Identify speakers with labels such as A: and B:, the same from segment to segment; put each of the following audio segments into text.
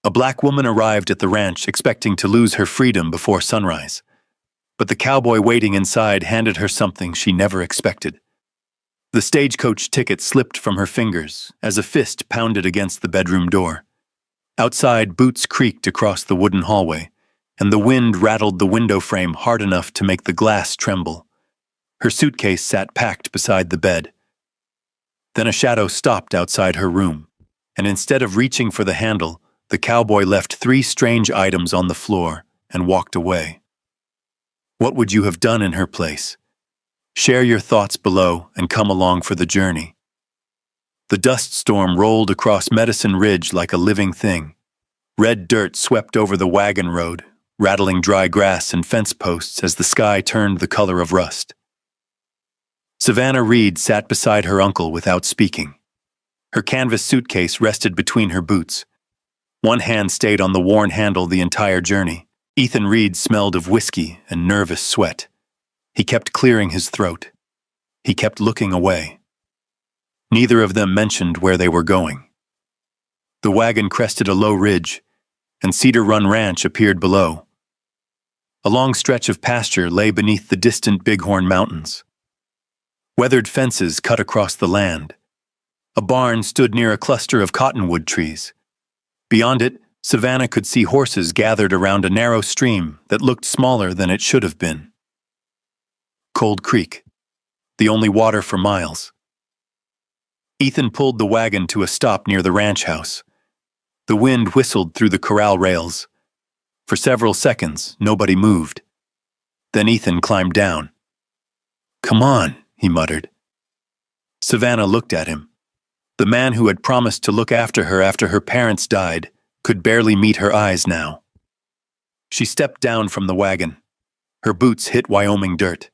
A: A black woman arrived at the ranch expecting to lose her freedom before sunrise. But the cowboy waiting inside handed her something she never expected. The stagecoach ticket slipped from her fingers as a fist pounded against the bedroom door. Outside, boots creaked across the wooden hallway, and the wind rattled the window frame hard enough to make the glass tremble. Her suitcase sat packed beside the bed. Then a shadow stopped outside her room, and instead of reaching for the handle, the cowboy left 3 strange items on the floor and walked away. What would you have done in her place? Share your thoughts below and come along for the journey. The dust storm rolled across Medicine Ridge like a living thing. Red dirt swept over the wagon road, rattling dry grass and fence posts as the sky turned the color of rust. Savannah Reed sat beside her uncle without speaking. Her canvas suitcase rested between her boots. One hand stayed on the worn handle the entire journey. Ethan Reed smelled of whiskey and nervous sweat. He kept clearing his throat. He kept looking away. Neither of them mentioned where they were going. The wagon crested a low ridge, and Cedar Run Ranch appeared below. A long stretch of pasture lay beneath the distant Bighorn Mountains. Weathered fences cut across the land. A barn stood near a cluster of cottonwood trees. Beyond it, Savannah could see horses gathered around a narrow stream that looked smaller than it should have been. Cold Creek, the only water for miles. Ethan pulled the wagon to a stop near the ranch house. The wind whistled through the corral rails. For several seconds, nobody moved. Then Ethan climbed down. "Come on," he muttered. Savannah looked at him. The man who had promised to look after her parents died could barely meet her eyes now. She stepped down from the wagon. Her boots hit Wyoming dirt.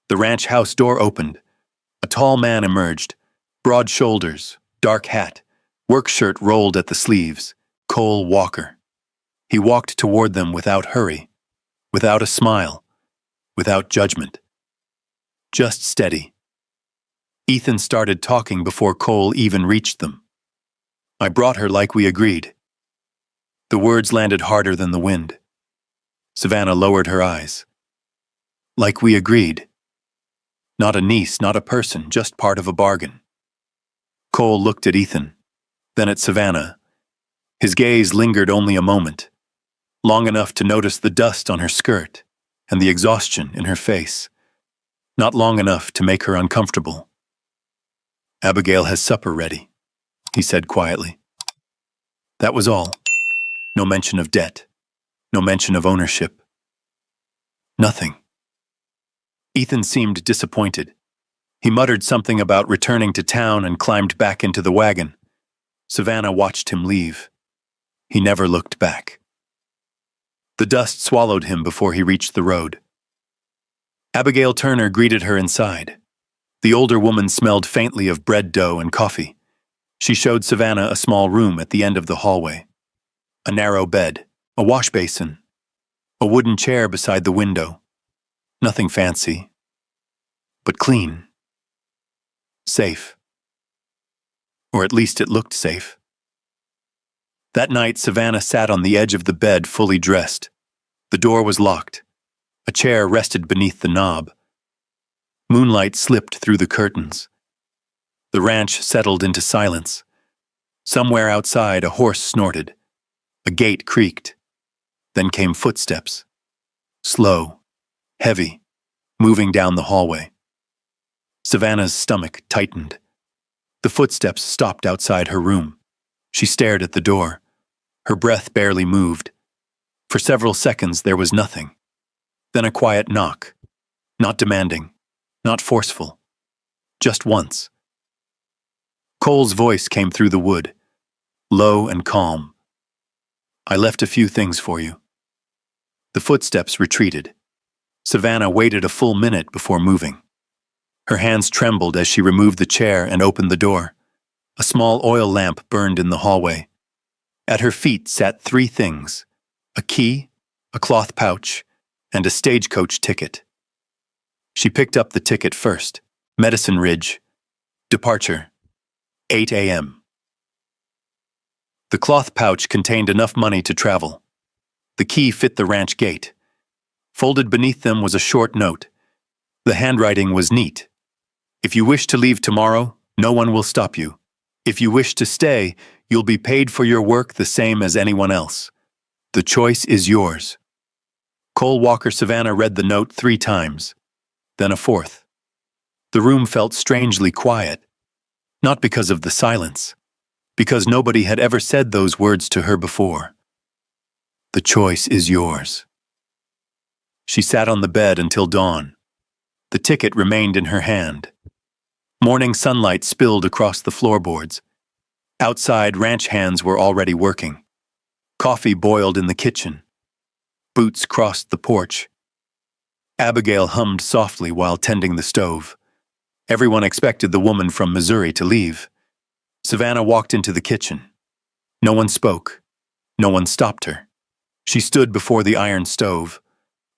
A: The ranch house door opened. A tall man emerged. Broad shoulders, dark hat, work shirt rolled at the sleeves. Cole Walker. He walked toward them without hurry, without a smile, without judgment. Just steady. Ethan started talking before Cole even reached them. "I brought her like we agreed." The words landed harder than the wind. Savannah lowered her eyes. "Like we agreed. Not a niece, not a person, just part of a bargain." Cole looked at Ethan, then at Savannah. His gaze lingered only a moment, long enough to notice the dust on her skirt and the exhaustion in her face, not long enough to make her uncomfortable. "Abigail has supper ready," he said quietly. That was all. No mention of debt, no mention of ownership. Nothing. Ethan seemed disappointed. He muttered something about returning to town and climbed back into the wagon. Savannah watched him leave. He never looked back. The dust swallowed him before he reached the road. Abigail Turner greeted her inside. The older woman smelled faintly of bread dough and coffee. She showed Savannah a small room at the end of the hallway. A narrow bed, a wash basin, a wooden chair beside the window. Nothing fancy, but clean. Safe. Or at least it looked safe. That night, Savannah sat on the edge of the bed fully dressed. The door was locked. A chair rested beneath the knob. Moonlight slipped through the curtains. The ranch settled into silence. Somewhere outside, a horse snorted. A gate creaked. Then came footsteps. Slow, heavy, moving down the hallway. Savannah's stomach tightened. The footsteps stopped outside her room. She stared at the door. Her breath barely moved. For several seconds there was nothing. Then a quiet knock. Not demanding, not forceful. Just once. Cole's voice came through the wood, low and calm. "I left a few things for you." The footsteps retreated. Savannah waited a full minute before moving. Her hands trembled as she removed the chair and opened the door. A small oil lamp burned in the hallway. At her feet sat 3 things: a key, a cloth pouch, and a stagecoach ticket. She picked up the ticket first. Medicine Ridge. Departure. 8 a.m. The cloth pouch contained enough money to travel. The key fit the ranch gate. Folded beneath them was a short note. The handwriting was neat. If you wish to leave tomorrow, no one will stop you. If you wish to stay, you'll be paid for your work the same as anyone else. The choice is yours. Cole Walker Savannah read the note 3 times, then a 4th. The room felt strangely quiet, not because of the silence, because nobody had ever said those words to her before. The choice is yours. She sat on the bed until dawn. The ticket remained in her hand. Morning sunlight spilled across the floorboards. Outside, ranch hands were already working. Coffee boiled in the kitchen. Boots crossed the porch. Abigail hummed softly while tending the stove. Everyone expected the woman from Missouri to leave. Savannah walked into the kitchen. No one spoke. No one stopped her. She stood before the iron stove,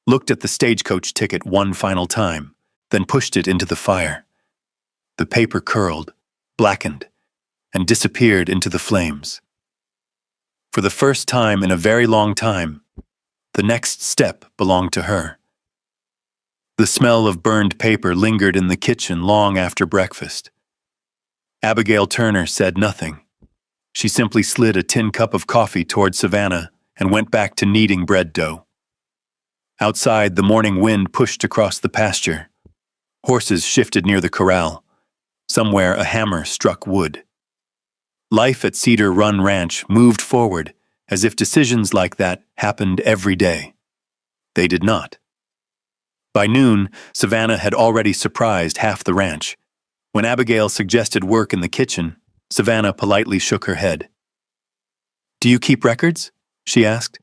A: looked at the stagecoach ticket one final time, then pushed it into the fire. The paper curled, blackened, and disappeared into the flames. For the first time in a very long time, the next step belonged to her. The smell of burned paper lingered in the kitchen long after breakfast. Abigail Turner said nothing. She simply slid a tin cup of coffee toward Savannah and went back to kneading bread dough. Outside, the morning wind pushed across the pasture. Horses shifted near the corral. Somewhere a hammer struck wood. Life at Cedar Run Ranch moved forward as if decisions like that happened every day. They did not. By noon, Savannah had already surprised half the ranch. When Abigail suggested work in the kitchen, Savannah politely shook her head. "Do you keep records?" she asked.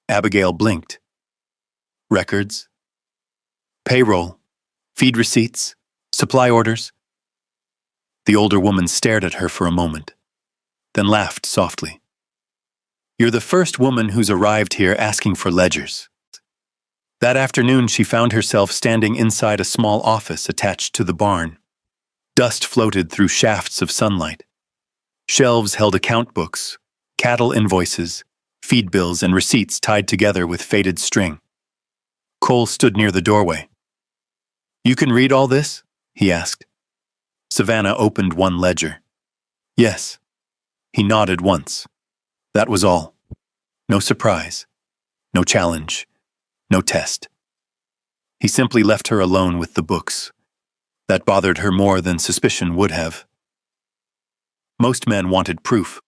A: Abigail blinked. "Records? Payroll, feed receipts, supply orders." The older woman stared at her for a moment, then laughed softly. "You're the first woman who's arrived here asking for ledgers." That afternoon, she found herself standing inside a small office attached to the barn. Dust floated through shafts of sunlight. Shelves held account books, cattle invoices, feed bills, and receipts tied together with faded string. Cole stood near the doorway. "You can read all this?" he asked. Savannah opened one ledger. "Yes." He nodded once. That was all. No surprise. No challenge. No test. He simply left her alone with the books. That bothered her more than suspicion would have. Most men wanted proof.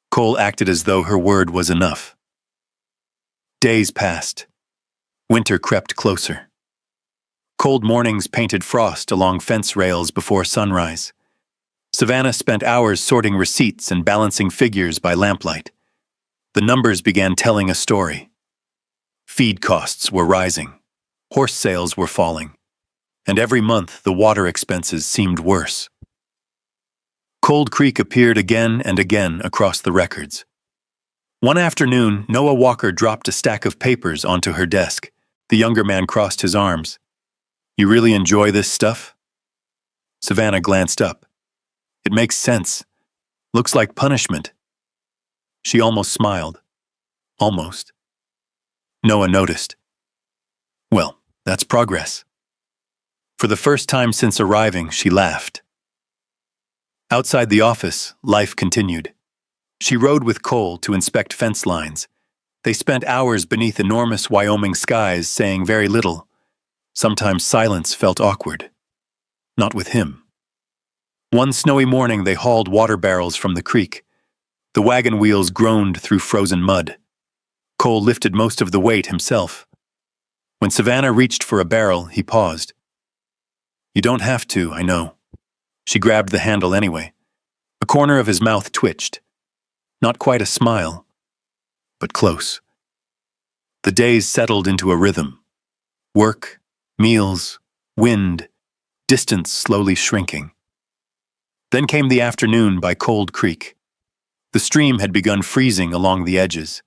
A: Cole acted as though her word was enough. Days passed. Winter crept closer. Cold mornings painted frost along fence rails before sunrise. Savannah spent hours sorting receipts and balancing figures by lamplight. The numbers began telling a story. Feed costs were rising. Horse sales were falling. And every month the water expenses seemed worse. Cold Creek appeared again and again across the records. One afternoon, Noah Walker dropped a stack of papers onto her desk. The younger man crossed his arms. "You really enjoy this stuff?" Savannah glanced up. "It makes sense. Looks like punishment." She almost smiled. Almost. Noah noticed. "Well, that's progress." For the first time since arriving, she laughed. Outside the office, life continued. She rode with Cole to inspect fence lines. They spent hours beneath enormous Wyoming skies saying very little. Sometimes silence felt awkward. Not with him. One snowy morning they hauled water barrels from the creek. The wagon wheels groaned through frozen mud. Cole lifted most of the weight himself. When Savannah reached for a barrel, he paused. "You don't have to, I know." She grabbed the handle anyway. A corner of his mouth twitched. Not quite a smile, but close. The days settled into a rhythm. Work, meals, wind, distance slowly shrinking. Then came the afternoon by Cold Creek. The stream had begun freezing along the edges.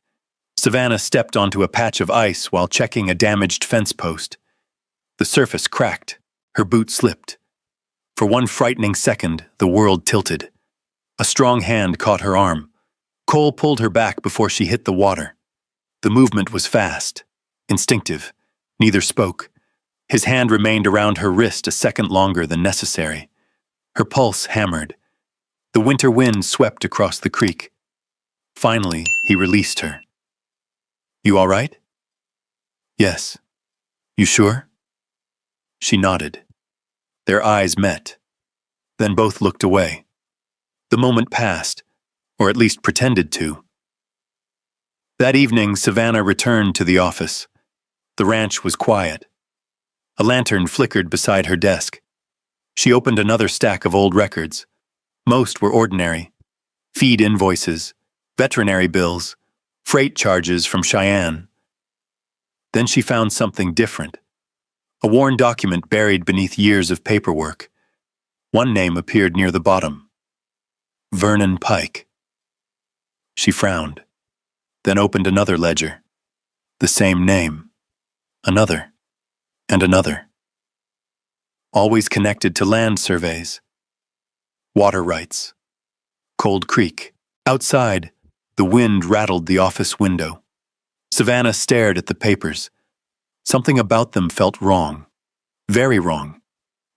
A: Savannah stepped onto a patch of ice while checking a damaged fence post. The surface cracked. Her boot slipped. For one frightening second, the world tilted. A strong hand caught her arm. Cole pulled her back before she hit the water. The movement was fast, instinctive. Neither spoke. His hand remained around her wrist a second longer than necessary. Her pulse hammered. The winter wind swept across the creek. Finally, he released her. "You all right?" "Yes." "You sure?" She nodded. Their eyes met. Then both looked away. The moment passed, or at least pretended to. That evening, Savannah returned to the office. The ranch was quiet. A lantern flickered beside her desk. She opened another stack of old records. Most were ordinary. Feed invoices, veterinary bills, freight charges from Cheyenne. Then she found something different. A worn document buried beneath years of paperwork. One name appeared near the bottom. Vernon Pike. She frowned, then opened another ledger. The same name. Another. And another. Always connected to land surveys. Water rights. Cold Creek. Outside, the wind rattled the office window. Savannah stared at the papers. Something about them felt wrong. Very wrong.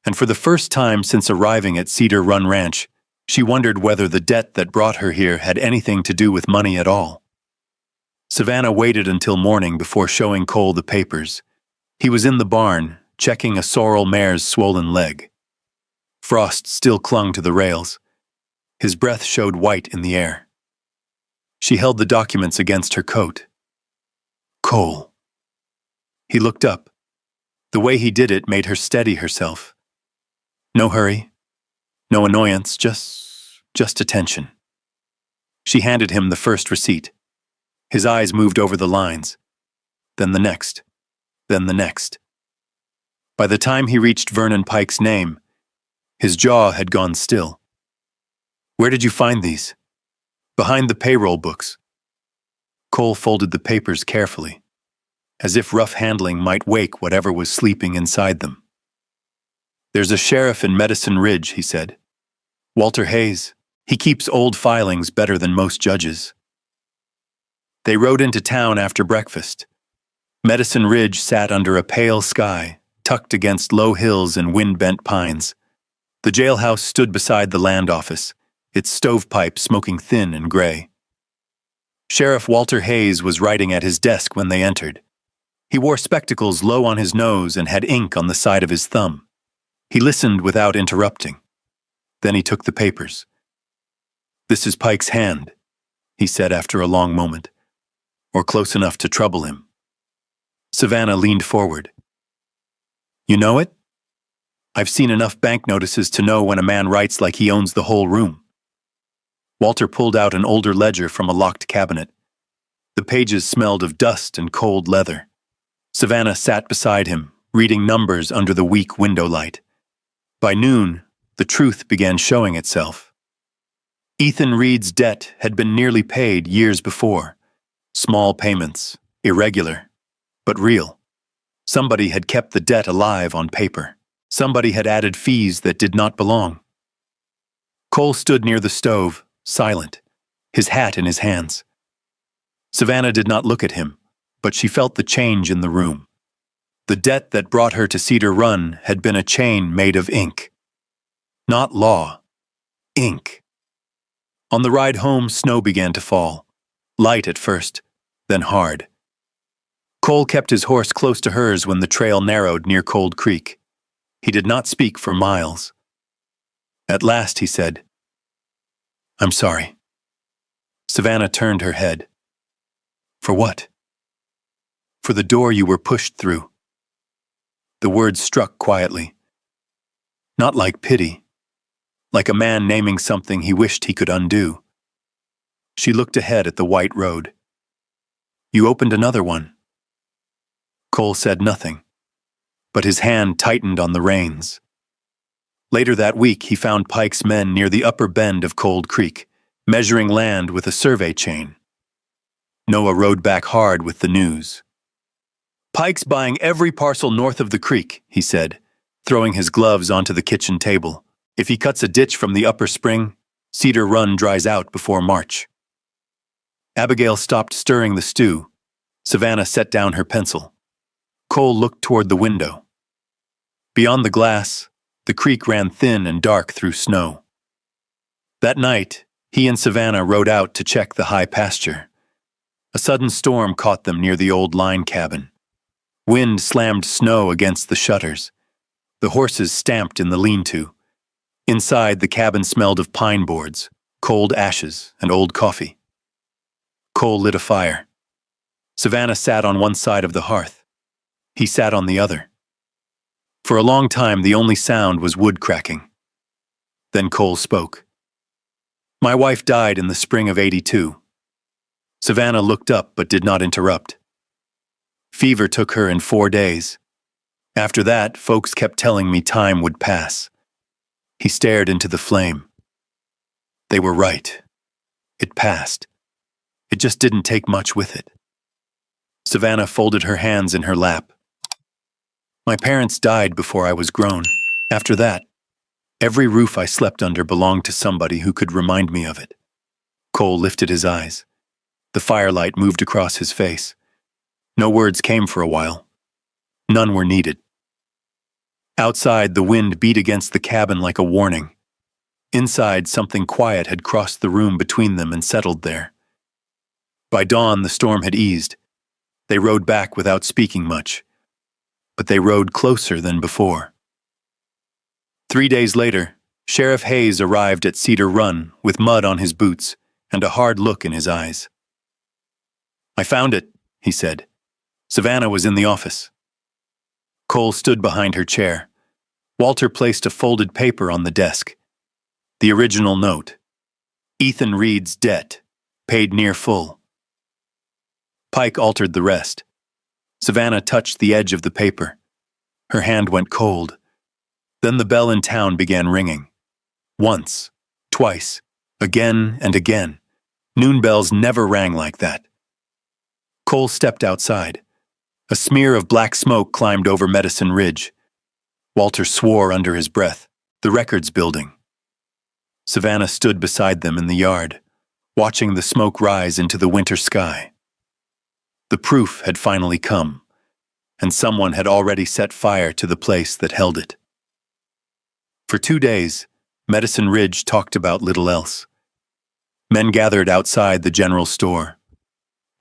A: And for the first time since arriving at Cedar Run Ranch, she wondered whether the debt that brought her here had anything to do with money at all. Savannah waited until morning before showing Cole the papers. He was in the barn, checking a sorrel mare's swollen leg. Frost still clung to the rails. His breath showed white in the air. She held the documents against her coat. "Cole." He looked up. The way he did it made her steady herself. No hurry, no annoyance, just attention. She handed him the first receipt. His eyes moved over the lines. Then the next. Then the next. By the time he reached Vernon Pike's name, his jaw had gone still. "Where did you find these?" "Behind the payroll books." Cole folded the papers carefully, as if rough handling might wake whatever was sleeping inside them. "There's a sheriff in Medicine Ridge," he said. "Walter Hayes. He keeps old filings better than most judges." They rode into town after breakfast. Medicine Ridge sat under a pale sky, tucked against low hills and wind-bent pines. The jailhouse stood beside the land office, its stovepipe smoking thin and gray. Sheriff Walter Hayes was writing at his desk when they entered. He wore spectacles low on his nose and had ink on the side of his thumb. He listened without interrupting. Then he took the papers. "This is Pike's hand," he said after a long moment, or close enough to trouble him. Savannah leaned forward. "You know it?" "I've seen enough bank notices to know when a man writes like he owns the whole room." Walter pulled out an older ledger from a locked cabinet. The pages smelled of dust and cold leather. Savannah sat beside him, reading numbers under the weak window light. By noon, the truth began showing itself. Ethan Reed's debt had been nearly paid years before. Small payments, irregular, but real. Somebody had kept the debt alive on paper. Somebody had added fees that did not belong. Cole stood near the stove, silent, his hat in his hands. Savannah did not look at him, but she felt the change in the room. The debt that brought her to Cedar Run had been a chain made of ink. Not law, ink. On the ride home, snow began to fall. Light at first, then hard. Cole kept his horse close to hers when the trail narrowed near Cold Creek. He did not speak for miles. At last he said, "I'm sorry." Savannah turned her head. "For what?" "For the door you were pushed through." The words struck quietly. Not like pity, like a man naming something he wished he could undo. She looked ahead at the white road. "You opened another one." Cole said nothing, but his hand tightened on the reins. Later that week, he found Pike's men near the upper bend of Cold Creek, measuring land with a survey chain. Noah rode back hard with the news. "Pike's buying every parcel north of the creek," he said, throwing his gloves onto the kitchen table. "If he cuts a ditch from the upper spring, Cedar Run dries out before March." Abigail stopped stirring the stew. Savannah set down her pencil. Cole looked toward the window. Beyond the glass, the creek ran thin and dark through snow. That night, he and Savannah rode out to check the high pasture. A sudden storm caught them near the old line cabin. Wind slammed snow against the shutters. The horses stamped in the lean-to. Inside, the cabin smelled of pine boards, cold ashes, and old coffee. Cole lit a fire. Savannah sat on one side of the hearth. He sat on the other. For a long time, the only sound was wood cracking. Then Cole spoke. "My wife died in the spring of '82. Savannah looked up but did not interrupt. Fever took her in 4 days. After that, folks kept telling me time would pass." He stared into the flame. They were right. It passed. It just didn't take much with it. Savannah folded her hands in her lap. "My parents died before I was grown. After that, every roof I slept under belonged to somebody who could remind me of it." Cole lifted his eyes. The firelight moved across his face. No words came for a while. None were needed. Outside, the wind beat against the cabin like a warning. Inside, something quiet had crossed the room between them and settled there. By dawn, the storm had eased. They rode back without speaking much. But they rode closer than before. 3 days later, Sheriff Hayes arrived at Cedar Run with mud on his boots and a hard look in his eyes. "I found it," he said. "Savannah was in the office." Cole stood behind her chair. Walter placed a folded paper on the desk. The original note. "Ethan Reed's debt, paid near full." Pike altered the rest. Savannah touched the edge of the paper. Her hand went cold. Then the bell in town began ringing. Once, twice, again and again. Noon bells never rang like that. Cole stepped outside. A smear of black smoke climbed over Medicine Ridge. Walter swore under his breath. The records building. Savannah stood beside them in the yard, watching the smoke rise into the winter sky. The proof had finally come, and someone had already set fire to the place that held it. For 2 days, Medicine Ridge talked about little else. Men gathered outside the general store.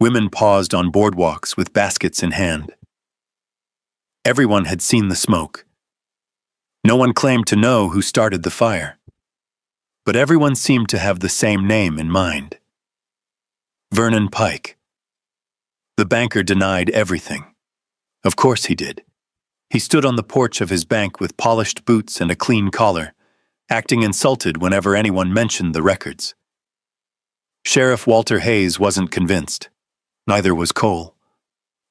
A: Women paused on boardwalks with baskets in hand. Everyone had seen the smoke. No one claimed to know who started the fire. But everyone seemed to have the same name in mind. Vernon Pike. The banker denied everything. Of course he did. He stood on the porch of his bank with polished boots and a clean collar, acting insulted whenever anyone mentioned the records. Sheriff Walter Hayes wasn't convinced. Neither was Cole.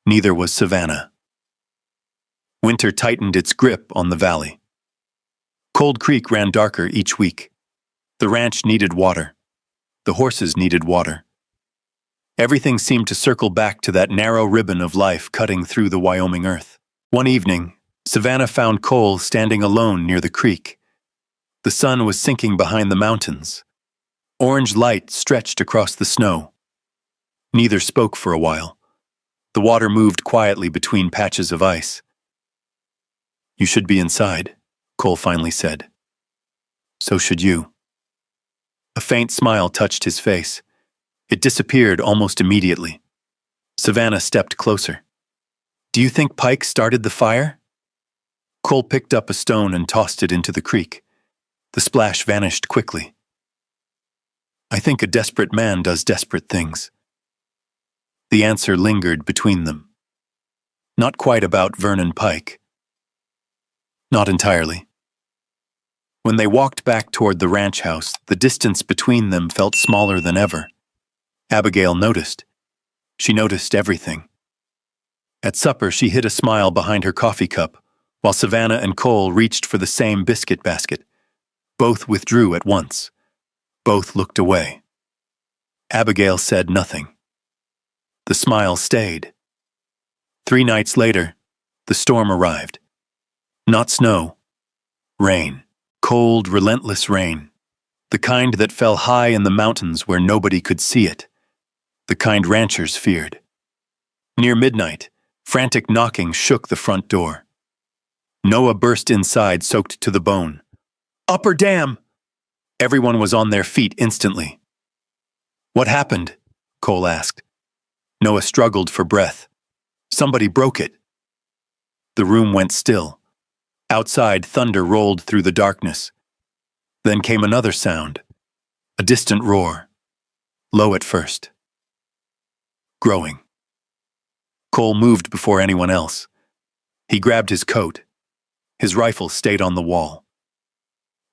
A: Neither was Savannah. Winter tightened its grip on the valley. Cold Creek ran darker each week. The ranch needed water. The horses needed water. Everything seemed to circle back to that narrow ribbon of life cutting through the Wyoming earth. One evening, Savannah found Cole standing alone near the creek. The sun was sinking behind the mountains. Orange light stretched across the snow. Neither spoke for a while. The water moved quietly between patches of ice. "You should be inside," Cole finally said. "So should you." A faint smile touched his face. It disappeared almost immediately. Savannah stepped closer. "Do you think Pike started the fire?" Cole picked up a stone and tossed it into the creek. The splash vanished quickly. "I think a desperate man does desperate things." The answer lingered between them. Not quite about Vernon Pike. Not entirely. When they walked back toward the ranch house, the distance between them felt smaller than ever. Abigail noticed. She noticed everything. At supper, she hid a smile behind her coffee cup, while Savannah and Cole reached for the same biscuit basket. Both withdrew at once. Both looked away. Abigail said nothing. The smile stayed. 3 nights later, the storm arrived. Not snow. Rain. Cold, relentless rain. The kind that fell high in the mountains where nobody could see it. the kind ranchers feared. Near midnight, frantic knocking shook the front door. Noah burst inside, soaked to the bone. "Upper dam!" Everyone was on their feet instantly. "What happened?" Cole asked. Noah struggled for breath. "Somebody broke it." The room went still. Outside, thunder rolled through the darkness. Then came another sound, a distant roar, low at first. Growing. Cole moved before anyone else. He grabbed his coat. His rifle stayed on the wall.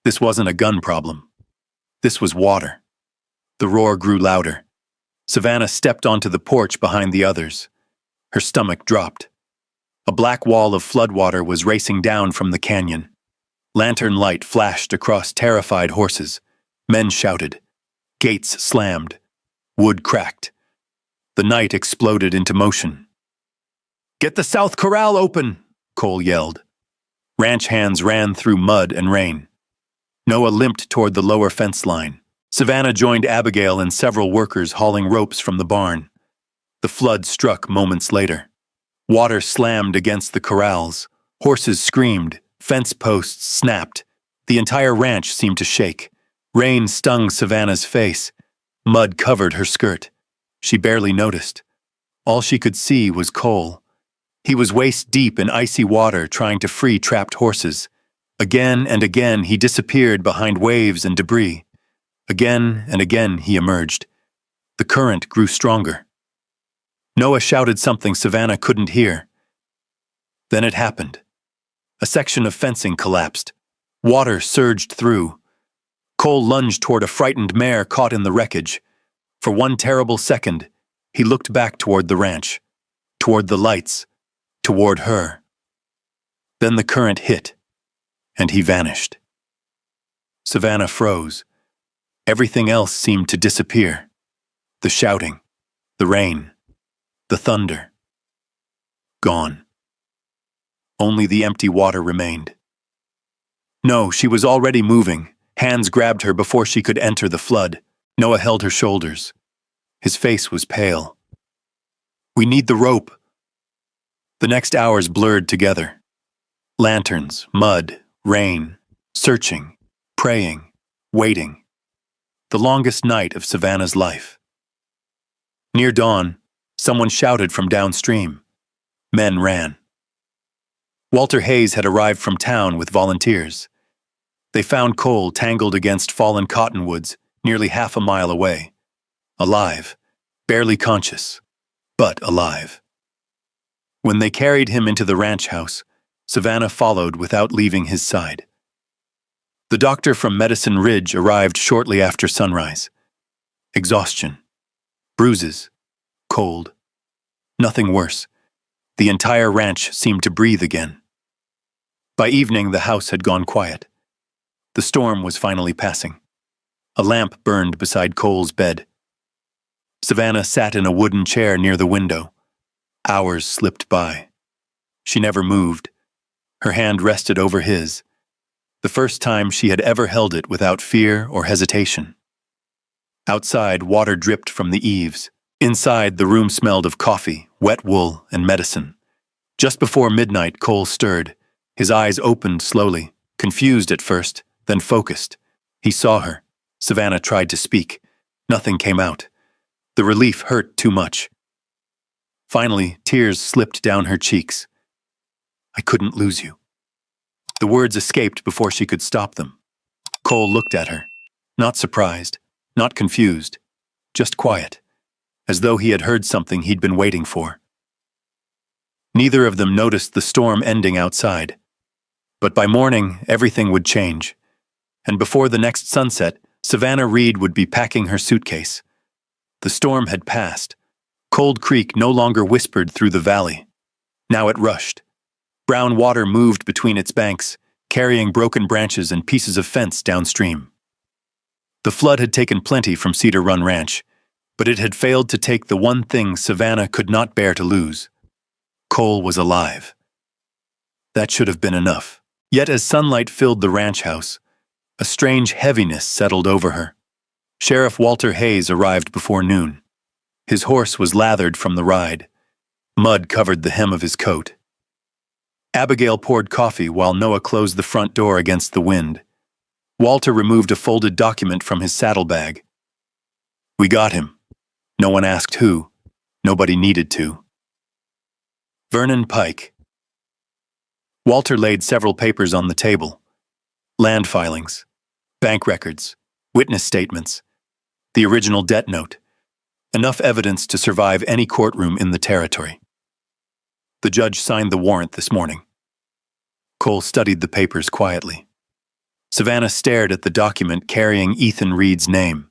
A: This wasn't a gun problem. This was water. The roar grew louder. Savannah stepped onto the porch behind the others. Her stomach dropped. A black wall of floodwater was racing down from the canyon. Lantern light flashed across terrified horses. Men shouted. Gates slammed. Wood cracked. The night exploded into motion. "Get the South Corral open!" Cole yelled. Ranch hands ran through mud and rain. Noah limped toward the lower fence line. Savannah joined Abigail and several workers hauling ropes from the barn. The flood struck moments later. Water slammed against the corrals. Horses screamed. Fence posts snapped. The entire ranch seemed to shake. Rain stung Savannah's face. Mud covered her skirt. She barely noticed. All she could see was Cole. He was waist-deep in icy water trying to free trapped horses. Again and again he disappeared behind waves and debris. Again and again he emerged. The current grew stronger. Noah shouted something Savannah couldn't hear. Then it happened. A section of fencing collapsed. Water surged through. Cole lunged toward a frightened mare caught in the wreckage. For one terrible second, he looked back toward the ranch, toward the lights, toward her. Then the current hit, and he vanished. Savannah froze. Everything else seemed to disappear. The shouting, the rain, the thunder. Gone. Only the empty water remained. No, she was already moving. Hands grabbed her before she could enter the flood. Noah held her shoulders. His face was pale. "We need the rope." The next hours blurred together. Lanterns, mud, rain, searching, praying, waiting. The longest night of Savannah's life. Near dawn, someone shouted from downstream. Men ran. Walter Hayes had arrived from town with volunteers. They found Cole tangled against fallen cottonwoods nearly half a mile away. Alive, barely conscious, but alive. When they carried him into the ranch house, Savannah followed without leaving his side. The doctor from Medicine Ridge arrived shortly after sunrise. Exhaustion, bruises, cold. Nothing worse. The entire ranch seemed to breathe again. By evening, the house had gone quiet. The storm was finally passing. A lamp burned beside Cole's bed. Savannah sat in a wooden chair near the window. Hours slipped by. She never moved. Her hand rested over his. The first time she had ever held it without fear or hesitation. Outside, water dripped from the eaves. Inside, the room smelled of coffee, wet wool, and medicine. Just before midnight, Cole stirred. His eyes opened slowly, confused at first, then focused. He saw her. Savannah tried to speak. Nothing came out. The relief hurt too much. Finally, tears slipped down her cheeks. "I couldn't lose you." The words escaped before she could stop them. Cole looked at her, not surprised, not confused, just quiet, as though he had heard something he'd been waiting for. Neither of them noticed the storm ending outside. But by morning, everything would change. And before the next sunset, Savannah Reed would be packing her suitcase. The storm had passed. Cold Creek no longer whispered through the valley. Now it rushed. Brown water moved between its banks, carrying broken branches and pieces of fence downstream. The flood had taken plenty from Cedar Run Ranch, but it had failed to take the one thing Savannah could not bear to lose. Cole was alive. That should have been enough. Yet as sunlight filled the ranch house, a strange heaviness settled over her. Sheriff Walter Hayes arrived before noon. His horse was lathered from the ride. Mud covered the hem of his coat. Abigail poured coffee while Noah closed the front door against the wind. Walter removed a folded document from his saddlebag. We got him. No one asked who. Nobody needed to. Vernon Pike. Walter laid several papers on the table. Land filings, bank records, witness statements, the original debt note. Enough evidence to survive any courtroom in the territory. The judge signed the warrant this morning. Cole studied the papers quietly. Savannah stared at the document carrying Ethan Reed's name.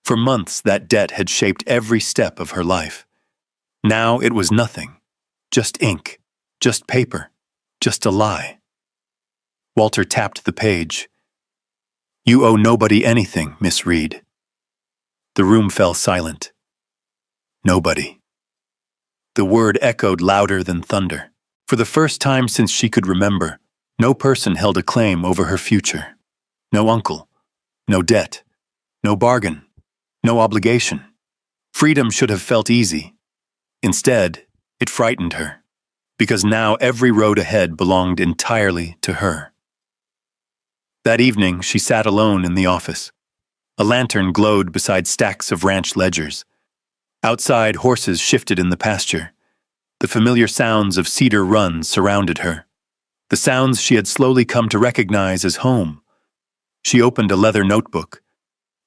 A: For months, that debt had shaped every step of her life. Now it was nothing. Just ink. Just paper. Just a lie. Walter tapped the page. You owe nobody anything, Miss Reed. The room fell silent. Nobody. The word echoed louder than thunder. For the first time since she could remember, no person held a claim over her future. No uncle. No debt. No bargain. No obligation. Freedom should have felt easy. Instead, it frightened her, because now every road ahead belonged entirely to her. That evening, she sat alone in the office. A lantern glowed beside stacks of ranch ledgers. Outside, horses shifted in the pasture. The familiar sounds of Cedar Run surrounded her. The sounds she had slowly come to recognize as home. She opened a leather notebook,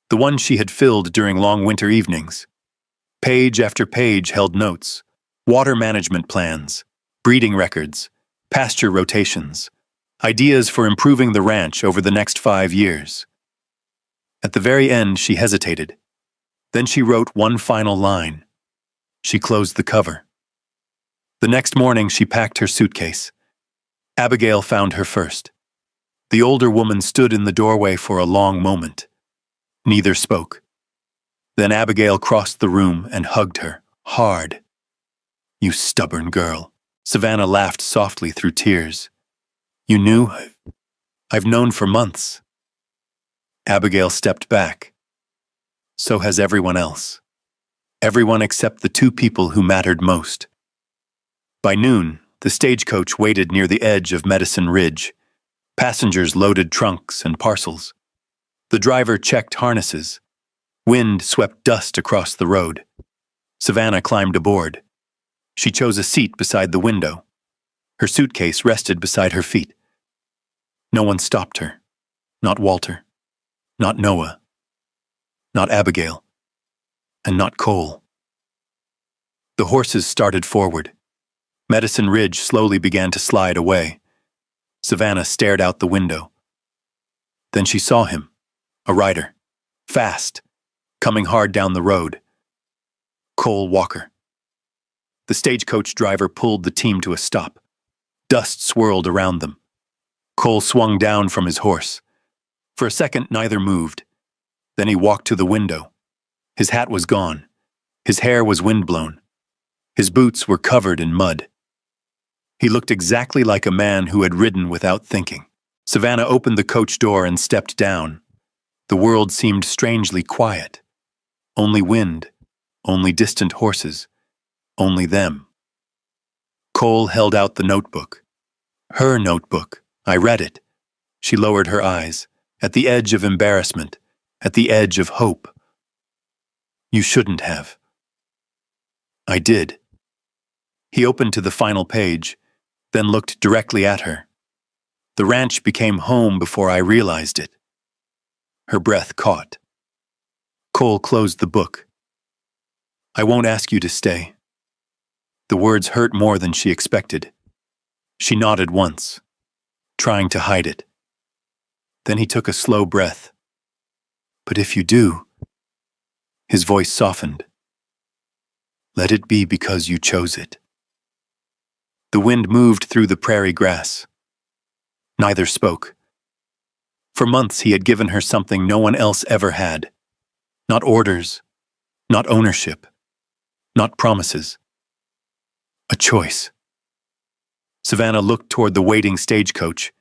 A: the one she had filled during long winter evenings. Page after page held notes, water management plans, breeding records, pasture rotations, ideas for improving the ranch over the next 5 years. At the very end, she hesitated. Then she wrote one final line. She closed the cover. The next morning, she packed her suitcase. Abigail found her first. The older woman stood in the doorway for a long moment. Neither spoke. Then Abigail crossed the room and hugged her, hard. You stubborn girl. Savannah laughed softly through tears. You knew? I've known for months. Abigail stepped back. So has everyone else. Everyone except the two people who mattered most. By noon, the stagecoach waited near the edge of Medicine Ridge. Passengers loaded trunks and parcels. The driver checked harnesses. Wind swept dust across the road. Savannah climbed aboard. She chose a seat beside the window. Her suitcase rested beside her feet. No one stopped her. Not Walter. Not Noah. Not Abigail. And not Cole. The horses started forward. Medicine Ridge slowly began to slide away. Savannah stared out the window. Then she saw him, a rider, fast, coming hard down the road. Cole Walker. The stagecoach driver pulled the team to a stop. Dust swirled around them. Cole swung down from his horse. For a second, neither moved. Then he walked to the window. His hat was gone. His hair was windblown. His boots were covered in mud. He looked exactly like a man who had ridden without thinking. Savannah opened the coach door and stepped down. The world seemed strangely quiet. Only wind, only distant horses, only them. Cole held out the notebook. Her notebook. I read it. She lowered her eyes, at the edge of embarrassment, at the edge of hope. You shouldn't have. I did. He opened to the final page, then looked directly at her. The ranch became home before I realized it. Her breath caught. Cole closed the book. I won't ask you to stay. The words hurt more than she expected. She nodded once, trying to hide it. Then he took a slow breath. But if you do, his voice softened. Let it be because you chose it. The wind moved through the prairie grass. Neither spoke. For months he had given her something no one else ever had. Not orders, not ownership, not promises. A choice. Savannah looked toward the waiting stagecoach,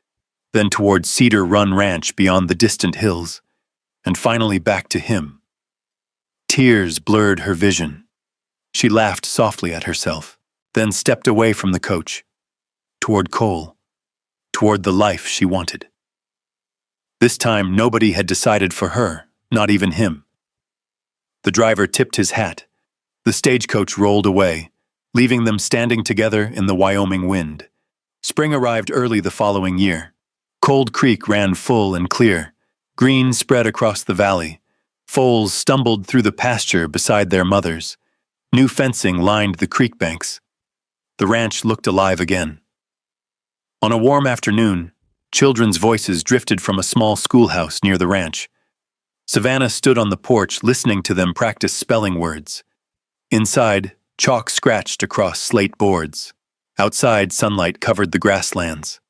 A: then toward Cedar Run Ranch beyond the distant hills, and finally back to him. Tears blurred her vision. She laughed softly at herself, then stepped away from the coach, toward Cole, toward the life she wanted. This time, nobody had decided for her, not even him. The driver tipped his hat. The stagecoach rolled away, leaving them standing together in the Wyoming wind. Spring arrived early the following year. Cold Creek ran full and clear. Green spread across the valley. Foals stumbled through the pasture beside their mothers. New fencing lined the creek banks. The ranch looked alive again. On a warm afternoon, children's voices drifted from a small schoolhouse near the ranch. Savannah stood on the porch listening to them practice spelling words. Inside, chalk scratched across slate boards. Outside, sunlight covered the grasslands.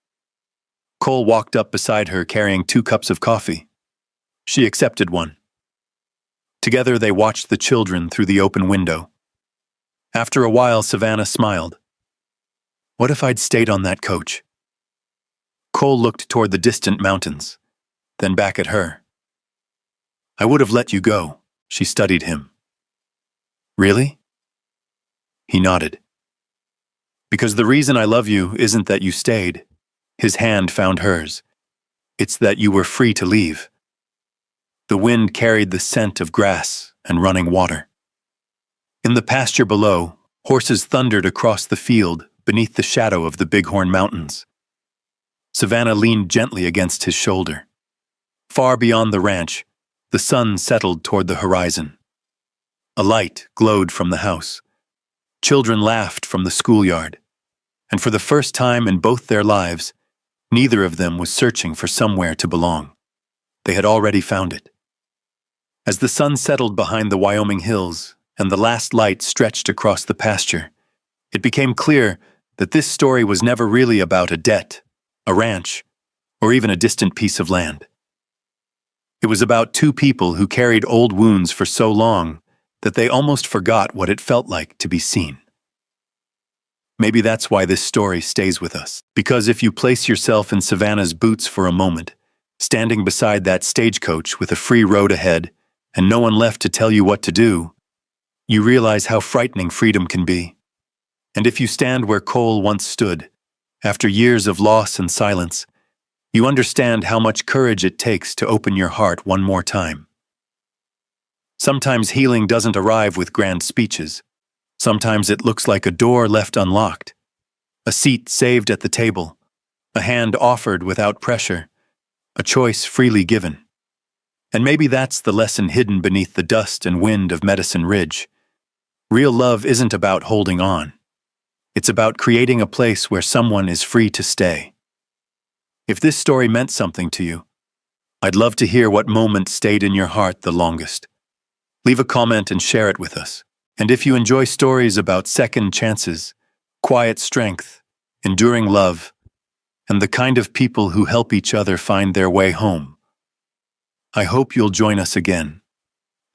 A: Cole walked up beside her carrying 2 cups of coffee. She accepted one. Together they watched the children through the open window. After a while, Savannah smiled. What if I'd stayed on that coach? Cole looked toward the distant mountains, then back at her. I would have let you go, she studied him. Really? He nodded. Because the reason I love you isn't that you stayed. His hand found hers. It's that you were free to leave. The wind carried the scent of grass and running water. In the pasture below, horses thundered across the field beneath the shadow of the Bighorn Mountains. Savannah leaned gently against his shoulder. Far beyond the ranch, the sun settled toward the horizon. A light glowed from the house. Children laughed from the schoolyard. And for the first time in both their lives, neither of them was searching for somewhere to belong. They had already found it. As the sun settled behind the Wyoming hills and the last light stretched across the pasture, it became clear that this story was never really about a debt, a ranch, or even a distant piece of land. It was about 2 people who carried old wounds for so long that they almost forgot what it felt like to be seen. Maybe that's why this story stays with us, because if you place yourself in Savannah's boots for a moment, standing beside that stagecoach with a free road ahead and no one left to tell you what to do, you realize how frightening freedom can be. And if you stand where Cole once stood, after years of loss and silence, you understand how much courage it takes to open your heart one more time. Sometimes healing doesn't arrive with grand speeches. Sometimes it looks like a door left unlocked, a seat saved at the table, a hand offered without pressure, a choice freely given. And maybe that's the lesson hidden beneath the dust and wind of Medicine Ridge. Real love isn't about holding on. It's about creating a place where someone is free to stay. If this story meant something to you, I'd love to hear what moment stayed in your heart the longest. Leave a comment and share it with us. And if you enjoy stories about second chances, quiet strength, enduring love, and the kind of people who help each other find their way home, I hope you'll join us again.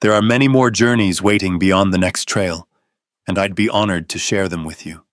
A: There are many more journeys waiting beyond the next trail, and I'd be honored to share them with you.